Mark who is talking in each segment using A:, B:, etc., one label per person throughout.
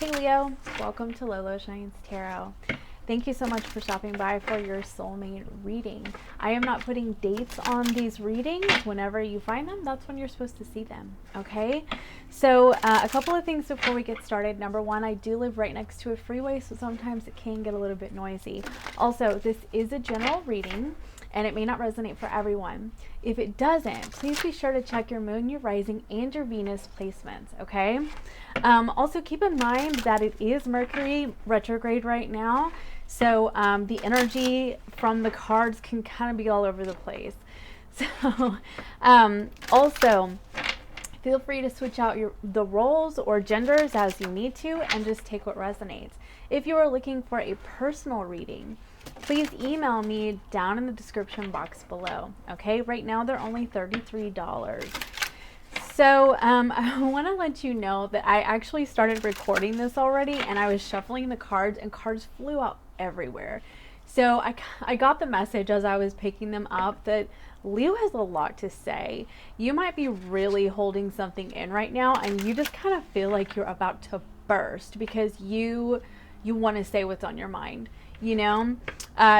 A: Hey Leo, welcome to Lolo Shines Tarot. Thank you so much for stopping by for your soulmate reading. I am not putting dates on these readings. Whenever you find them, that's when you're supposed to see them, okay? So a couple of things before we get started. Number one, I do live right next to a freeway, so sometimes it can get a little bit noisy. Also, this is a general reading, and it may not resonate for everyone. If it doesn't, please be sure to check your moon, your rising, and your Venus placements, okay? Also, keep in mind that it is Mercury retrograde right now, so the energy from the cards can kind of be all over the place. So also, feel free to switch out the roles or genders as you need to and just take what resonates. If you are looking for a personal reading, please email me down in the description box below. Okay, right now they're only $33. So I want to let you know that I actually started recording this already, and I was shuffling the cards and cards flew out everywhere. So I got the message as I was picking them up that Leo has a lot to say. You might be really holding something in right now, and you just kind of feel like you're about to burst because you want to say what's on your mind. You know,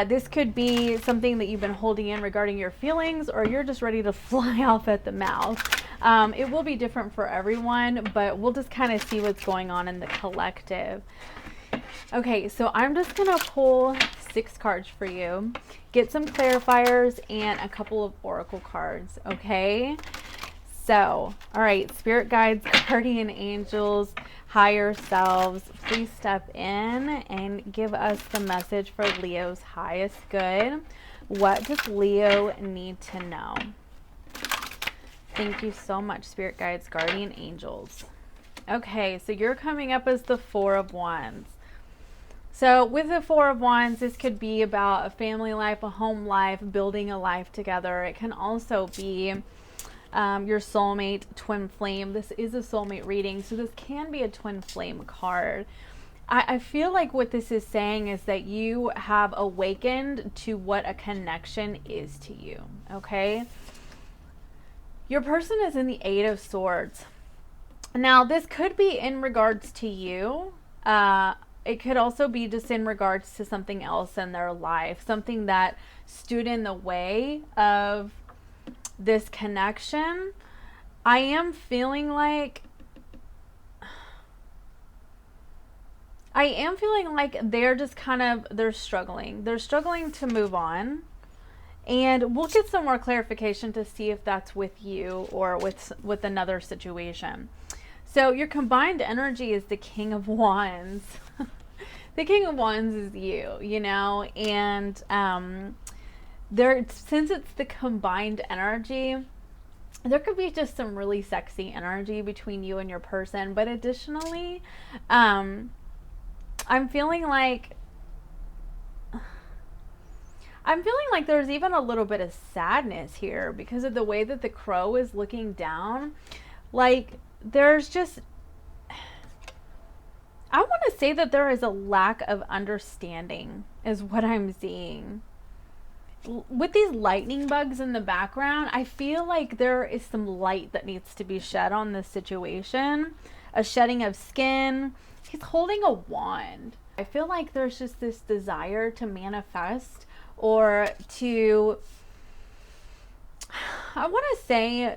A: this could be something that you've been holding in regarding your feelings, or you're just ready to fly off at the mouth. It will be different for everyone, but we'll just kind of see what's going on in the collective. Okay, so I'm just going to pull 6 cards for you, get some clarifiers, and a couple of oracle cards, okay? So, all right, spirit guides, guardian angels, higher selves, please step in and give us the message for Leo's highest good. What does Leo need to know? Thank you so much, spirit guides, guardian angels. Okay, so you're coming up as the 4 of Wands. So with the 4 of Wands, this could be about a family life, a home life, building a life together. It can also be your soulmate, twin flame. This is a soulmate reading, so this can be a twin flame card. I feel like what this is saying is that you have awakened to what a connection is to you, okay? Your person is in the 8 of Swords. Now, this could be in regards to you. It could also be just in regards to something else in their life, something that stood in the way of this connection. I am feeling like they're just kind of, they're struggling to move on, and we'll get some more clarification to see if that's with you or with another situation. So your combined energy is the King of Wands. The King of Wands is you know, and since it's the combined energy, there could be just some really sexy energy between you and your person. But additionally, I'm feeling like there's even a little bit of sadness here because of the way that the crow is looking down. Like, there's just, I want to say that there is a lack of understanding is what I'm seeing. With these lightning bugs in the background, I feel like there is some light that needs to be shed on this situation. A shedding of skin. He's holding a wand. I feel like there's just this desire to manifest, or to, I want to say,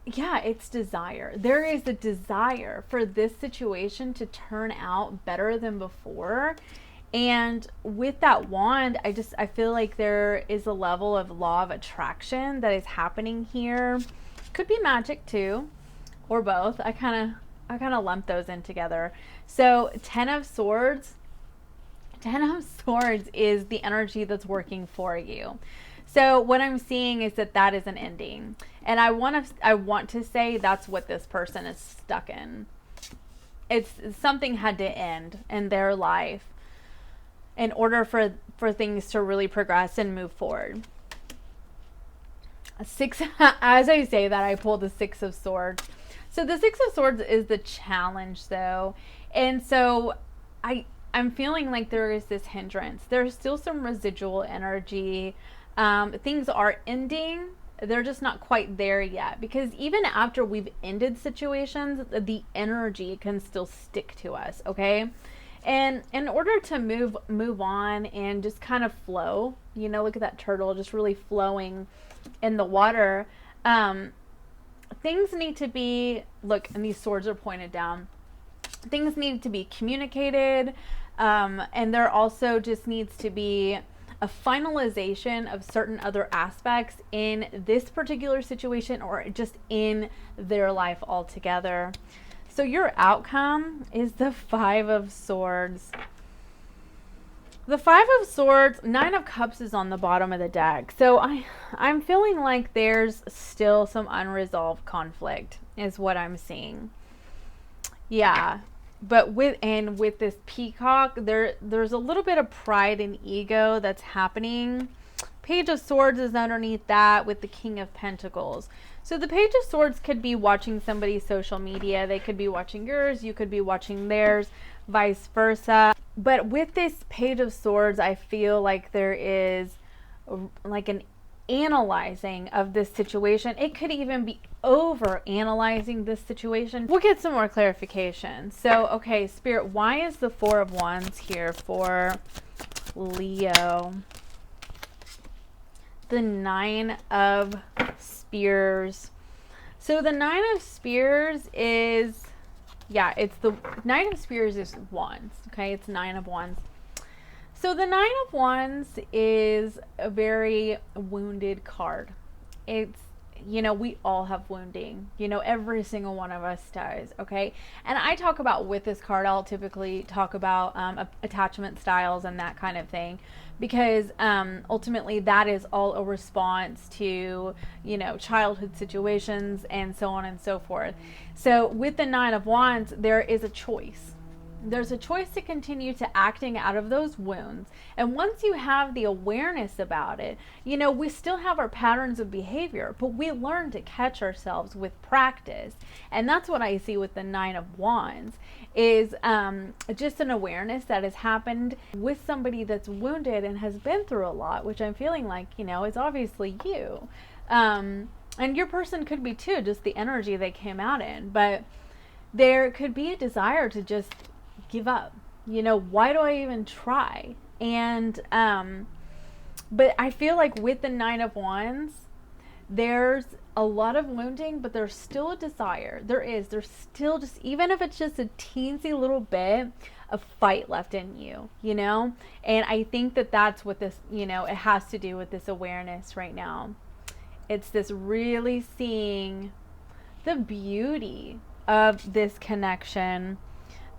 A: yeah, it's desire. There is a desire for this situation to turn out better than before. And with that wand, I feel like there is a level of law of attraction that is happening here. Could be magic too, or both. I kind of lump those in together. So 10 of Swords is the energy that's working for you. So what I'm seeing is that is an ending. And I want to say that's what this person is stuck in. It's something had to end in their life in order for things to really progress and move forward. As I say that, I pulled the 6 of Swords. So the 6 of Swords is the challenge though. And so I'm feeling like there is this hindrance. There's still some residual energy. Things are ending. they're just not quite there yet, because even after we've ended situations, the energy can still stick to us, okay? And in order to move on and just kind of flow, you know, look at that turtle just really flowing in the water. Things need to be, look, and these swords are pointed down. Things need to be communicated, and there also just needs to be a finalization of certain other aspects in this particular situation, or just in their life altogether. So your outcome is the Five of Swords. The Five of Swords, Nine of Cups is on the bottom of the deck. So I'm feeling like there's still some unresolved conflict is what I'm seeing. Yeah. But with this peacock, there's a little bit of pride and ego that's happening. Page of Swords is underneath that with the King of Pentacles. So the Page of Swords could be watching somebody's social media. They could be watching yours. You could be watching theirs, vice versa. But with this Page of Swords, I feel like there is like an analyzing of this situation. It could even be over analyzing this situation. We'll get some more clarification. So, okay, Spirit, why is the Four of Wands here for Leo? The Nine of Spears. So the Nine of Spears is, yeah, it's the Nine of Spears is Wands. Okay, it's Nine of Wands. So the Nine of Wands is a very wounded card. It's, you know, we all have wounding. You know, every single one of us does, okay? And I talk about, with this card, I'll typically talk about attachment styles and that kind of thing. Because ultimately that is all a response to, you know, childhood situations and so on and so forth. So with the Nine of Wands, there is a choice. There's a choice to continue to acting out of those wounds. And once you have the awareness about it, you know, we still have our patterns of behavior, but we learn to catch ourselves with practice. And that's what I see with the Nine of Wands, is just an awareness that has happened with somebody that's wounded and has been through a lot, which I'm feeling like, you know, is obviously you. And your person could be too, just the energy they came out in. But there could be a desire to just give up. You know, why do I even try? And but I feel like with the Nine of Wands, there's a lot of wounding, but there's still a desire. There's still, just even if it's just a teensy little bit of fight left in you, you know? And I think that that's what this, you know, it has to do with this awareness right now. It's this really seeing the beauty of this connection,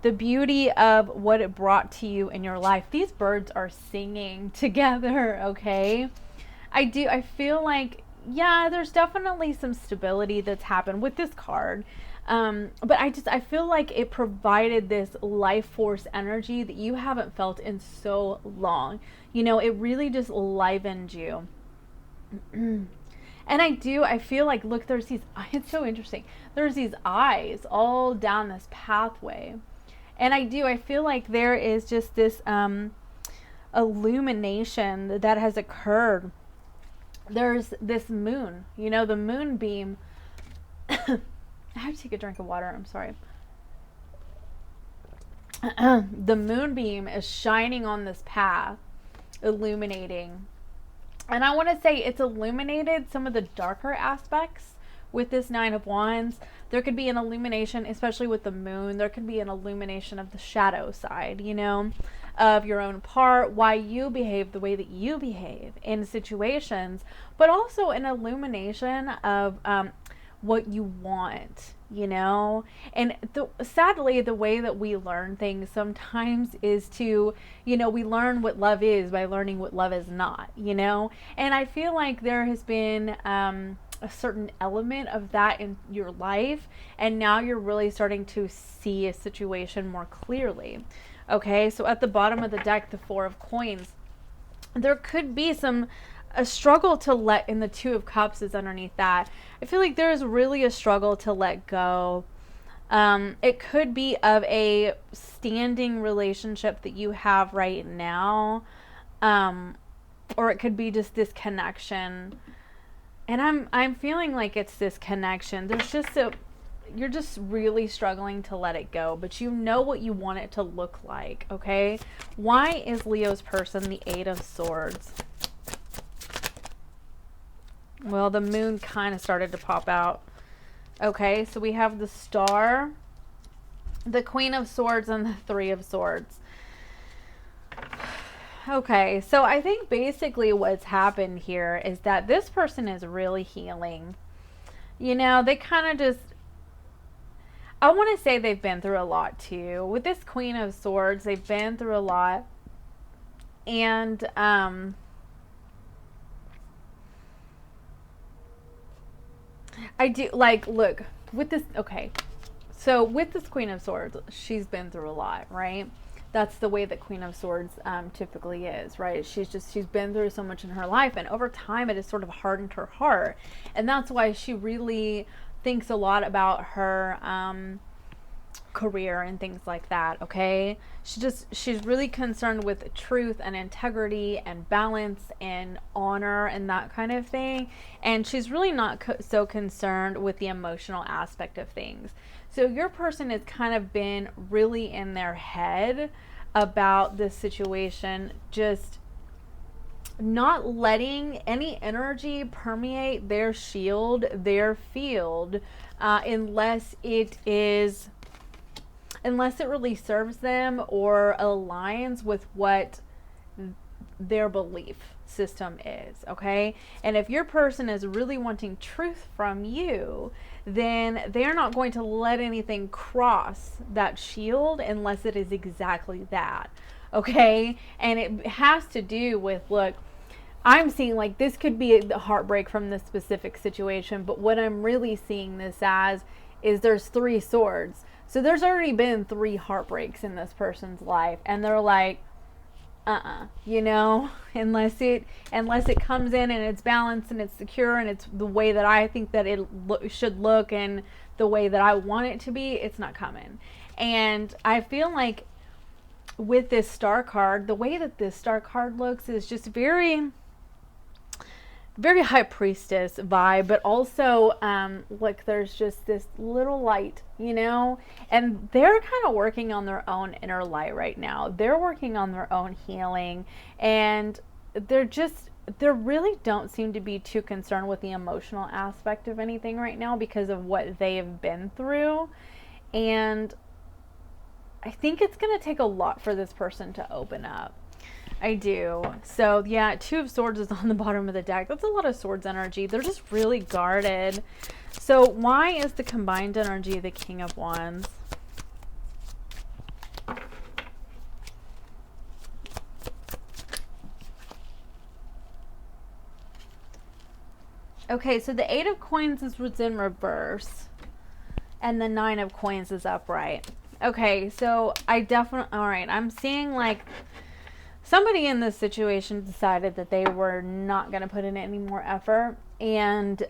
A: the beauty of what it brought to you in your life. These birds are singing together, okay? I feel like, yeah, there's definitely some stability that's happened with this card. But I feel like it provided this life force energy that you haven't felt in so long. You know, it really just livened you. And I feel like, look, there's these, it's so interesting. There's these eyes all down this pathway. And I feel like there is just this illumination that has occurred. There's this moon, you know, the moonbeam. I have to take a drink of water. I'm sorry. The moonbeam is shining on this path, illuminating. And I want to say it's illuminated some of the darker aspects with this Nine of Wands. There could be an illumination, especially with the moon. There could be an illumination of the shadow side, you know, of your own part, why you behave the way that you behave in situations, but also an illumination of what you want, you know. And sadly, the way that we learn things sometimes is to, you know, we learn what love is by learning what love is not, you know. And I feel like there has been a certain element of that in your life, and now you're really starting to see a situation more clearly. Okay, so at the bottom of the deck, the Four of Coins, there could be a struggle to let, in the Two of Cups is underneath that. I feel like there's really a struggle to let go. It could be of a standing relationship that you have right now, or it could be just this connection. And I'm feeling like it's this connection. There's just you're just really struggling to let it go, but you know what you want it to look like, okay? Why is Leo's person the Eight of Swords? Well, the moon kind of started to pop out. Okay, so we have the Star, the Queen of Swords, and the Three of Swords. Okay, so I think basically what's happened here is that this person is really healing. You know, they kind of just, I want to say they've been through a lot too. With this Queen of Swords, they've been through a lot. And, I do, like, look, with this, okay. So with this Queen of Swords, she's been through a lot, right? That's the way that Queen of Swords typically is, right? She's been through so much in her life, and over time it has sort of hardened her heart. And that's why she really thinks a lot about her career and things like that, okay? She's really concerned with truth and integrity and balance and honor and that kind of thing. And she's really not so concerned with the emotional aspect of things. So your person has kind of been really in their head about this situation, just not letting any energy permeate their shield, their field, unless it really serves them or aligns with what their belief system is, okay? And if your person is really wanting truth from you, then they're not going to let anything cross that shield unless it is exactly that, okay? And it has to do with, look, I'm seeing like this could be the heartbreak from this specific situation, but what I'm really seeing this as is there's three swords. So there's already been 3 heartbreaks in this person's life, and they're like, you know, unless it comes in and it's balanced and it's secure and it's the way that I think that it should look and the way that I want it to be, it's not coming. And I feel like with this Star card, the way that this Star card looks is just very High Priestess vibe, but also like there's just this little light, you know, and they're kind of working on their own inner light right now. They're working on their own healing, and they really don't seem to be too concerned with the emotional aspect of anything right now because of what they have been through. And I think it's going to take a lot for this person to open up. I do. So yeah, 2 of Swords is on the bottom of the deck. That's a lot of Swords energy. They're just really guarded. So why is the combined energy the King of Wands? Okay, so the 8 of Coins is what's in reverse, and the 9 of Coins is upright. Okay, so I definitely, all right, I'm seeing like somebody in this situation decided that they were not going to put in any more effort. And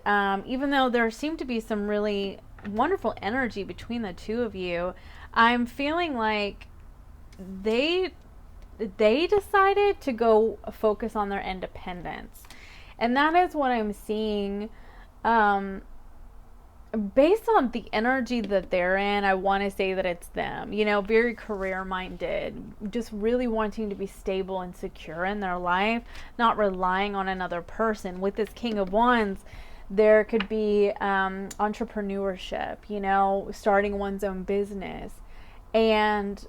A: even though there seemed to be some really wonderful energy between the two of you, I'm feeling like they decided to go focus on their independence. And that is what I'm seeing. Based on the energy that they're in, I want to say that it's them, you know, very career minded, just really wanting to be stable and secure in their life, not relying on another person. With this King of Wands, there could be entrepreneurship, you know, starting one's own business. And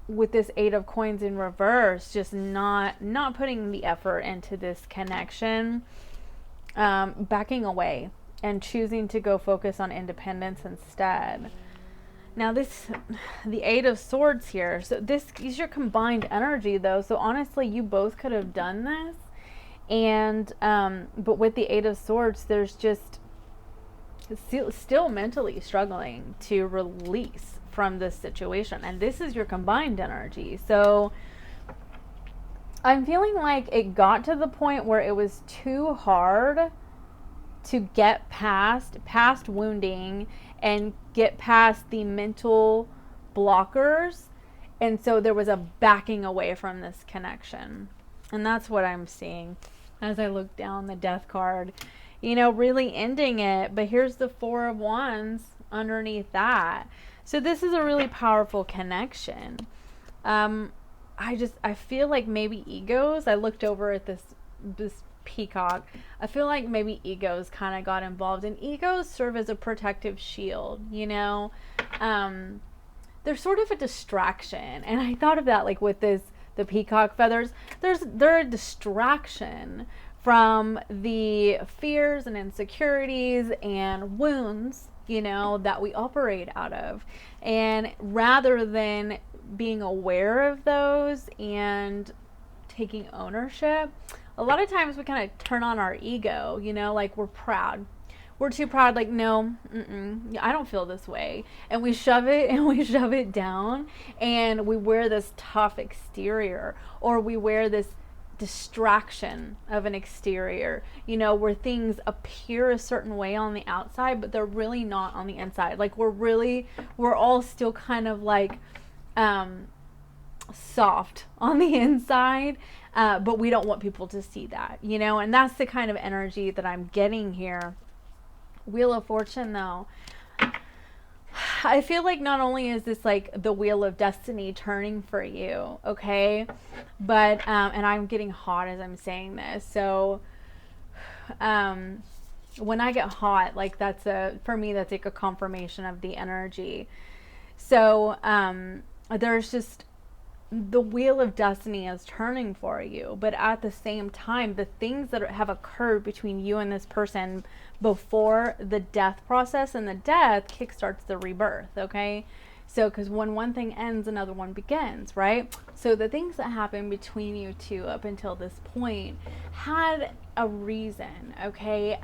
A: with this 8 of Coins in reverse, just not putting the effort into this connection, backing away and choosing to go focus on independence instead. Now the 8 of Swords here, so this is your combined energy though, so honestly you both could have done this. And but with the 8 of Swords, there's just still mentally struggling to release from this situation, and this is your combined energy. So I'm feeling like it got to the point where it was too hard to get past wounding and get past the mental blockers, and so there was a backing away from this connection. And that's what I'm seeing as I look down the Death card. you know, really ending it. But here's the Four of Wands underneath that. So this is a really powerful connection. I feel like maybe egos. I looked over at this peacock. I feel like maybe egos kind of got involved, and egos serve as a protective shield, you know. They're sort of a distraction, and I thought of that like with the peacock feathers. They're a distraction from the fears and insecurities and wounds, you know, that we operate out of. And rather than being aware of those and taking ownership, a lot of times we kind of turn on our ego, you know, like we're proud. We're too proud, like, no, I don't feel this way. And we shove it and we shove it down, and we wear this tough exterior, or we wear this distraction of an exterior, you know, where things appear a certain way on the outside, but they're really not on the inside. Like we're all still kind of like soft on the inside, but we don't want people to see that, you know. And that's the kind of energy that I'm getting here. Wheel of Fortune, though, I feel like not only is this like the wheel of destiny turning for you, okay, but and I'm getting hot as I'm saying this, so when I get hot, like for me that's like a confirmation of the energy. So there's just the wheel of destiny is turning for you, but at the same time, the things that have occurred between you and this person before the death process, and the death kickstarts the rebirth, okay? So, because when one thing ends, another one begins, right? So the things that happened between you two up until this point had a reason, okay?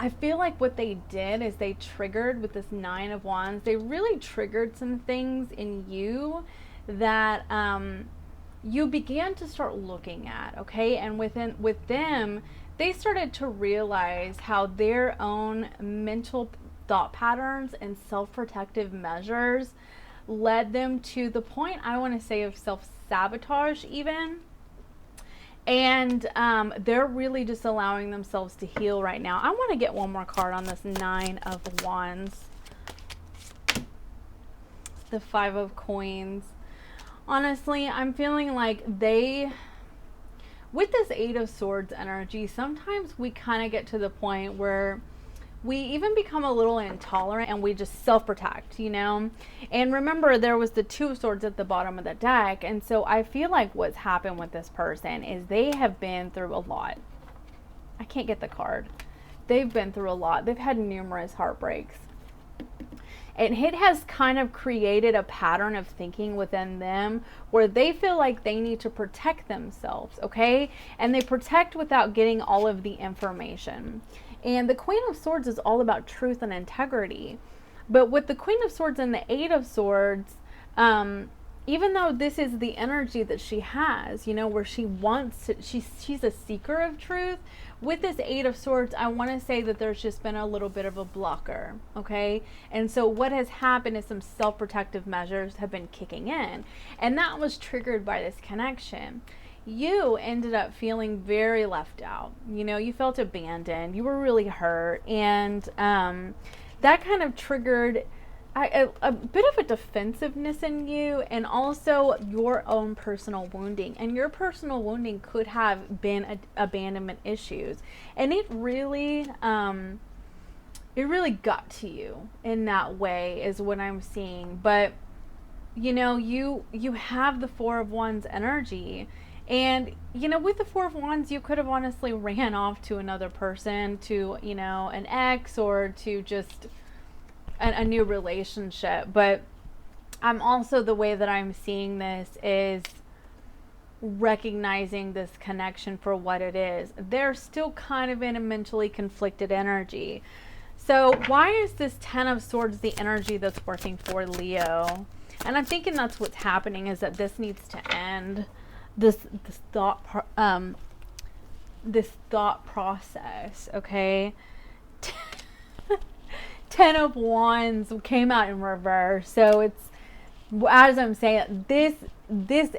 A: I feel like what they did is they triggered with this Nine of Wands. They really triggered some things in you that you began to start looking at, okay? And with them, they started to realize how their own mental thought patterns and self-protective measures led them to the point, I want to say, of self-sabotage even. And they're really just allowing themselves to heal right now. I want to get one more card on this Nine of Wands. The Five of Coins. Honestly, I'm feeling like with this Eight of Swords energy, sometimes we kind of get to the point where we even become a little intolerant and we just self-protect, you know. And remember, there was the Two of Swords at the bottom of the deck, and so I feel like what's happened with this person is they have been through a lot. I can't get the card. They've been through a lot. They've had numerous heartbreaks, and it has kind of created a pattern of thinking within them where they feel like they need to protect themselves, okay? And they protect without getting all of the information. And the Queen of Swords is all about truth and integrity. But with the Queen of Swords and the Eight of Swords, even though this is the energy that she has, you know, where she wants to, she's a seeker of truth, with this Eight of Swords, I want to say that there's just been a little bit of a blocker, okay? And so what has happened is some self-protective measures have been kicking in. And that was triggered by this connection. You ended up feeling very left out. You know, you felt abandoned. You were really hurt. And that kind of triggered a bit of a defensiveness in you, and also your own personal wounding. And your personal wounding could have been abandonment issues. And it really got to you in that way is what I'm seeing. But, you know, you have the Four of Wands energy. And, you know, with the Four of Wands, you could have honestly ran off to another person, to, you know, an ex, or to just a new relationship. But I'm also, the way that I'm seeing this is recognizing this connection for what it is. They're still kind of in a mentally conflicted energy. So why is this Ten of Swords the energy that's working for Leo? And I'm thinking that's what's happening, is that this needs to end. This thought process, okay? Ten of Wands came out in reverse, so it's, as I'm saying, this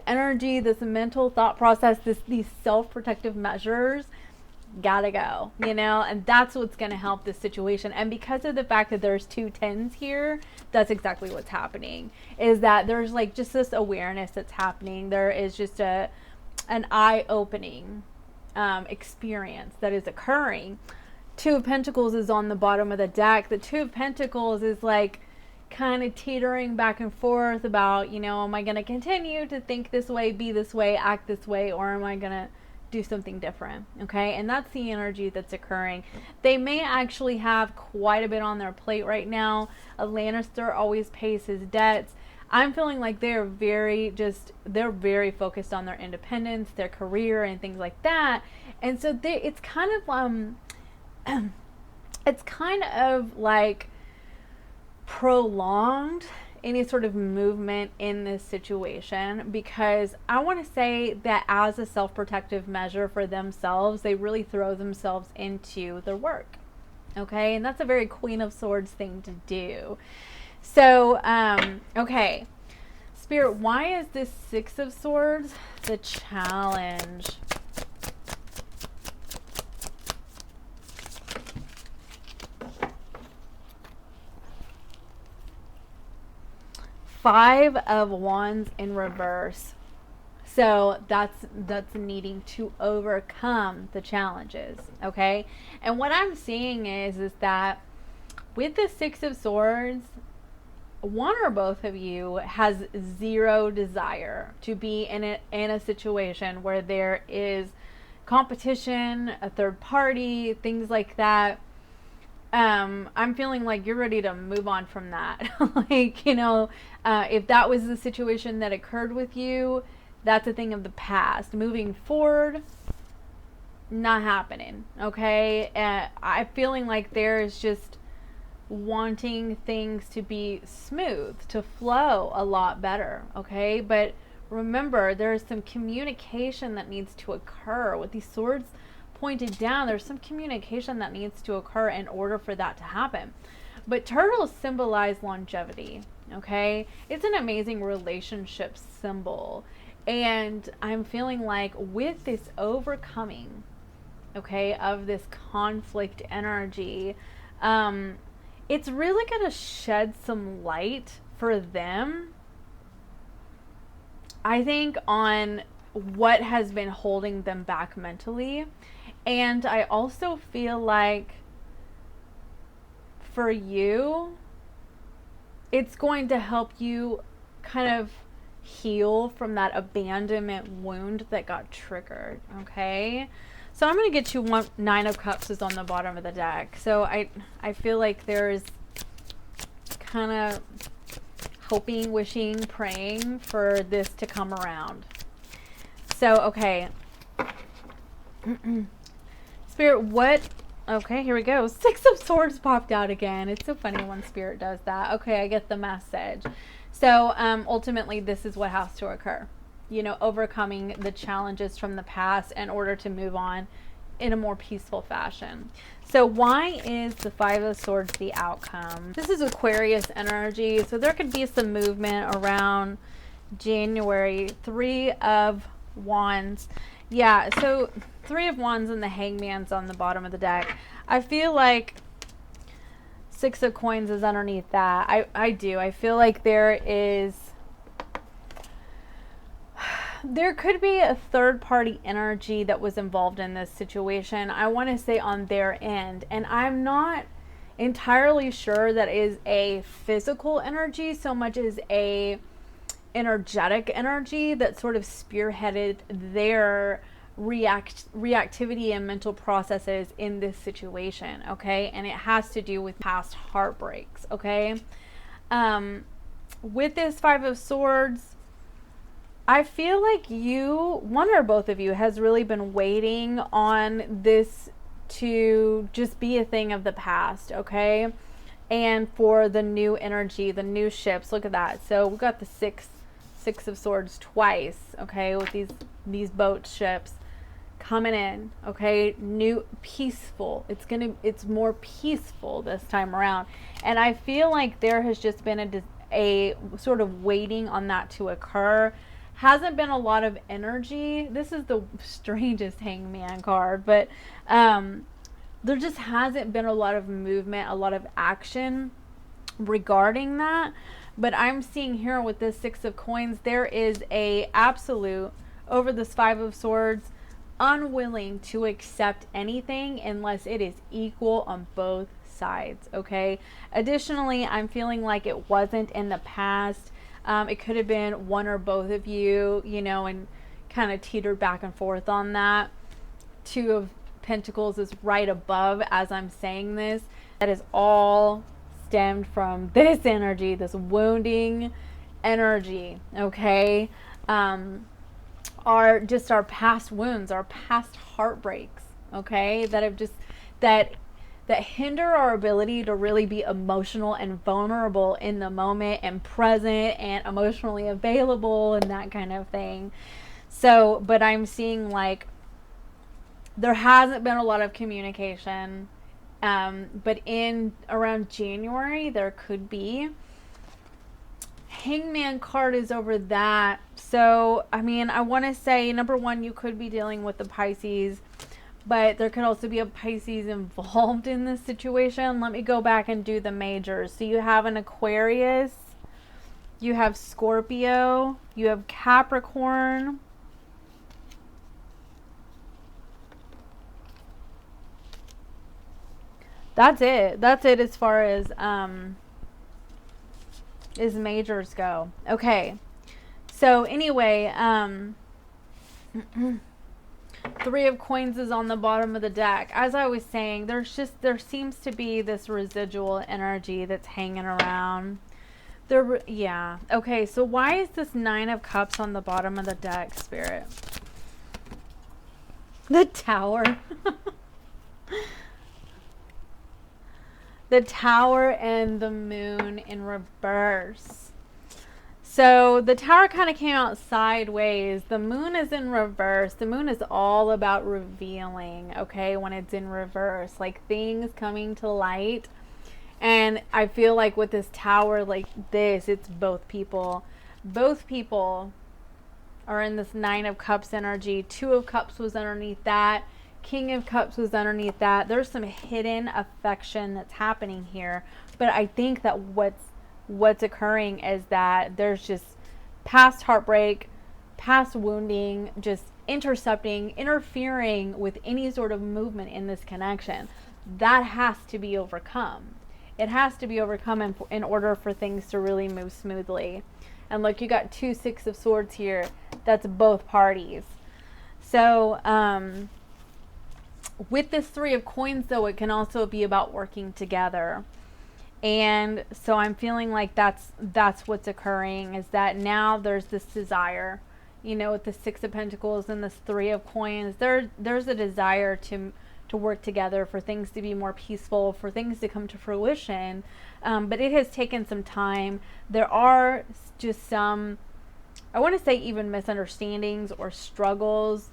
A: energy, this mental thought process, these self-protective measures gotta go, you know, and that's what's going to help this situation. And because of the fact that there's 2 10s here, that's exactly what's happening, is that there's like just this awareness that's happening. There is just an eye-opening experience that is occurring. 2 of Pentacles is on the bottom of the deck. The 2 of Pentacles is like kind of teetering back and forth about, you know, am I going to continue to think this way, be this way, act this way, or am I going to do something different? Okay, and that's the energy that's occurring. They may actually have quite a bit on their plate right now. A Lannister always pays his debts. I'm feeling like they're very focused on their independence, their career, and things like that. And so it's kind of like prolonged any sort of movement in this situation, because I want to say that as a self-protective measure for themselves, they really throw themselves into their work. Okay, and that's a very Queen of Swords thing to do. So okay, Spirit, why is this 6 of Swords the challenge? Five of Wands in reverse. So that's needing to overcome the challenges, okay? And what I'm seeing is that with the 6 of Swords, one or both of you has zero desire to be in a situation where there is competition, a third party, things like that. I'm feeling like you're ready to move on from that. Like, you know, if that was the situation that occurred with you, that's a thing of the past. Moving forward, not happening. Okay. I'm feeling like there is just wanting things to be smooth, to flow a lot better. Okay. But remember, there's some communication that needs to occur with these swords pointed down. There's some communication that needs to occur in order for that to happen. But turtles symbolize longevity. Okay, it's an amazing relationship symbol, and I'm feeling like with this overcoming, okay, of this conflict energy, it's really going to shed some light for them, I think, on what has been holding them back mentally. And I also feel like for you, it's going to help you kind of heal from that abandonment wound that got triggered. Okay, so I'm going to get you 9 of Cups is on the bottom of the deck. So I feel like there's kind of hoping, wishing, praying for this to come around. So okay. Spirit, what? Okay, here we go. 6 of Swords popped out again. It's so funny when Spirit does that. Okay, I get the message. So ultimately, this is what has to occur. You know, overcoming the challenges from the past in order to move on in a more peaceful fashion. So why is the 5 of Swords the outcome? This is Aquarius energy. So there could be some movement around January. 3 of Wands. Yeah, so 3 of Wands and the Hangman's on the bottom of the deck. I feel like 6 of Coins is underneath that. I do. I feel like there could be a third party energy that was involved in this situation. I want to say on their end. And I'm not entirely sure that is a physical energy so much as a energetic energy that sort of spearheaded their reactivity and mental processes in this situation. Okay, and it has to do with past heartbreaks. Okay, with this 5 of Swords, I feel like you, one or both of you, has really been waiting on this to just be a thing of the past. Okay, and for the new energy, the new ships. Look at that. So we got the six of Swords twice. Okay, with these boat ships coming in. Okay, new, peaceful. It's more peaceful this time around, and I feel like there has just been a sort of waiting on that to occur. hasn't been a lot of energy. This is the strangest Hangman card, but there just hasn't been a lot of movement, a lot of action regarding that. But I'm seeing here with this Six of Coins, there is a absolute, over this Five of Swords, unwilling to accept anything unless it is equal on both sides. Okay. Additionally, I'm feeling like it wasn't in the past. It could have been one or both of you, you know, and kind of teetered back and forth on that. Two of Pentacles is right above as I'm saying this. That is all stemmed from this energy, this wounding energy. Okay. Are just our past wounds, our past heartbreaks. Okay. That have just, that hinder our ability to really be emotional and vulnerable in the moment and present and emotionally available and that kind of thing. So, but I'm seeing like there hasn't been a lot of communication, but in around January there could be. Hangman card is over that. So, I mean, I want to say, number one, you could be dealing with the Pisces, but there could also be a Pisces involved in this situation. Let me go back and do the majors. So you have an Aquarius, you have Scorpio, you have Capricorn, that's it. That's it as far as majors go. Okay. So anyway, Three of Coins is on the bottom of the deck. As I was saying, there seems to be this residual energy that's hanging around. Yeah. Okay, so why is this Nine of Cups on the bottom of the deck, Spirit? The Tower. The Tower and the Moon in reverse. So the Tower kind of came out sideways. The Moon is in reverse. The Moon is all about revealing, okay, when it's in reverse. Like things coming to light. And I feel like with this Tower like this, it's both people. Both people are in this Nine of Cups energy. Two of Cups was underneath that. King of Cups was underneath that. There's some hidden affection that's happening here. But I think that what's occurring is that there's just past heartbreak, past wounding, just interfering with any sort of movement in this connection. That has to be overcome. It has to be overcome in order for things to really move smoothly. And look, you got two Six of Swords here. That's both parties. So, with this Three of Coins, though, it can also be about working together. And so I'm feeling like that's what's occurring, is that now there's this desire, you know, with the Six of Pentacles and this Three of Coins, there's a desire to work together, for things to be more peaceful, for things to come to fruition. But it has taken some time. There are just some, I want to say even misunderstandings or struggles,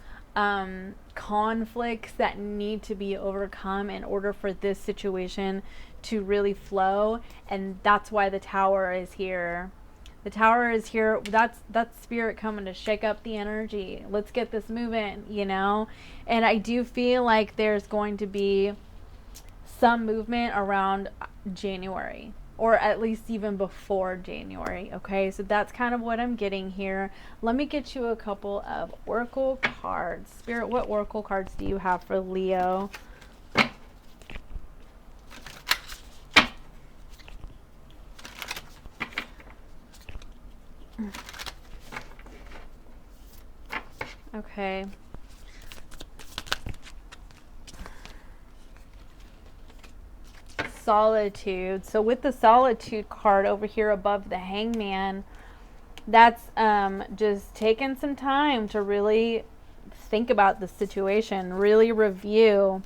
A: conflicts that need to be overcome in order for this situation to really flow. And that's why the Tower is here. The Tower is here. That's Spirit coming to shake up the energy. Let's get this moving, you know. And I do feel like there's going to be some movement around January, or at least even before January. Okay, so that's kind of what I'm getting here. Let me get you a couple of oracle cards. Spirit, what oracle cards do you have for Leo? Okay. Solitude. So with the Solitude card over here above the Hangman, that's just taking some time to really think about the situation, really review.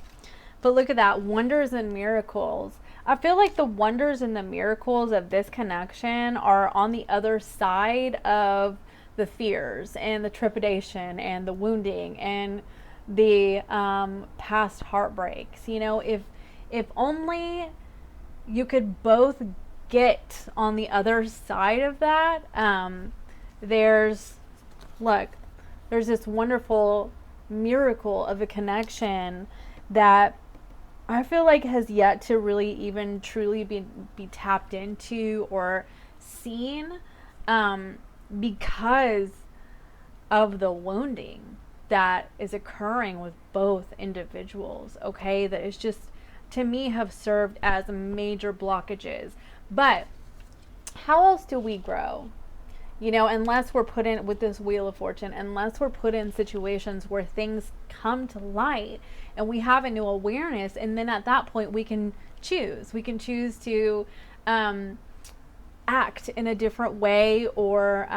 A: But look at that, wonders and miracles. I feel like the wonders and the miracles of this connection are on the other side of the fears and the trepidation and the wounding and the past heartbreaks. You know, if only you could both get on the other side of that, there's look, there's this wonderful miracle of a connection that I feel like has yet to really even truly be tapped into or seen, because of the wounding that is occurring with both individuals, okay? That is just, to me, have served as major blockages. But how else do we grow? You know, unless we're put in with this Wheel of Fortune, unless we're put in situations where things come to light and we have a new awareness, and then at that point we can choose. We can choose to act in a different way, or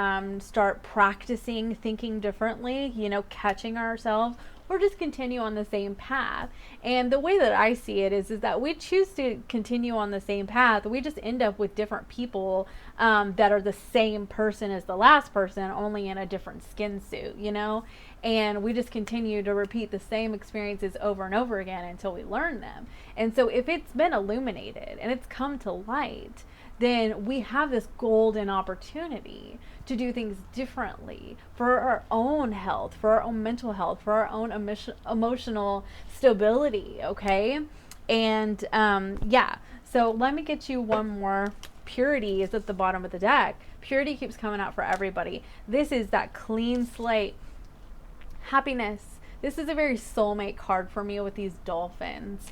A: start practicing thinking differently, you know, catching ourselves, or just continue on the same path. And the way that I see it is that we choose to continue on the same path. We just end up with different people that are the same person as the last person, only in a different skin suit, you know? And we just continue to repeat the same experiences over and over again until we learn them. And so if it's been illuminated and it's come to light, then we have this golden opportunity to do things differently for our own health, for our own mental health, for our own emotional stability, okay? And yeah, so let me get you one more. Purity is at the bottom of the deck. Purity keeps coming out for everybody. This is that clean slate. Happiness. This is a very soulmate card for me with these dolphins.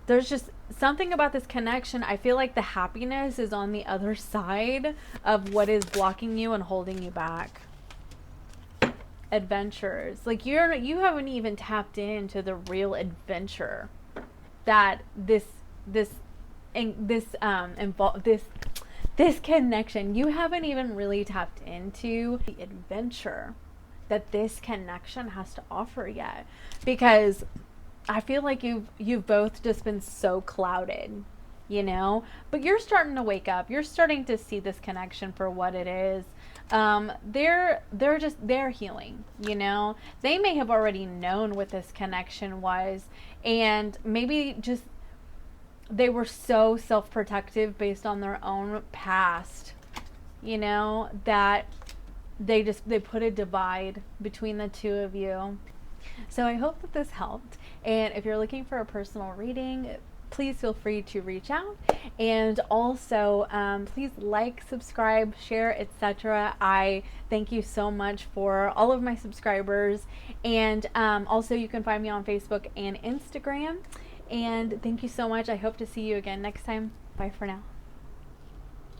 A: There's just something about this connection. I feel like the happiness is on the other side of what is blocking you and holding you back. Adventures. Like you haven't even tapped into the real adventure that this connection, you haven't even really tapped into the adventure that this connection has to offer yet, because I feel like you've both just been so clouded, you know, but you're starting to wake up. You're starting to see this connection for what it is. They're healing, you know. They may have already known what this connection was, and maybe just they were so self-protective based on their own past, you know, that they put a divide between the two of you. So I hope that this helped. And if you're looking for a personal reading, please feel free to reach out. And also, please like, subscribe, share, etc. I thank you so much for all of my subscribers. And also, you can find me on Facebook and Instagram. And thank you so much. I hope to see you again next time. Bye for now.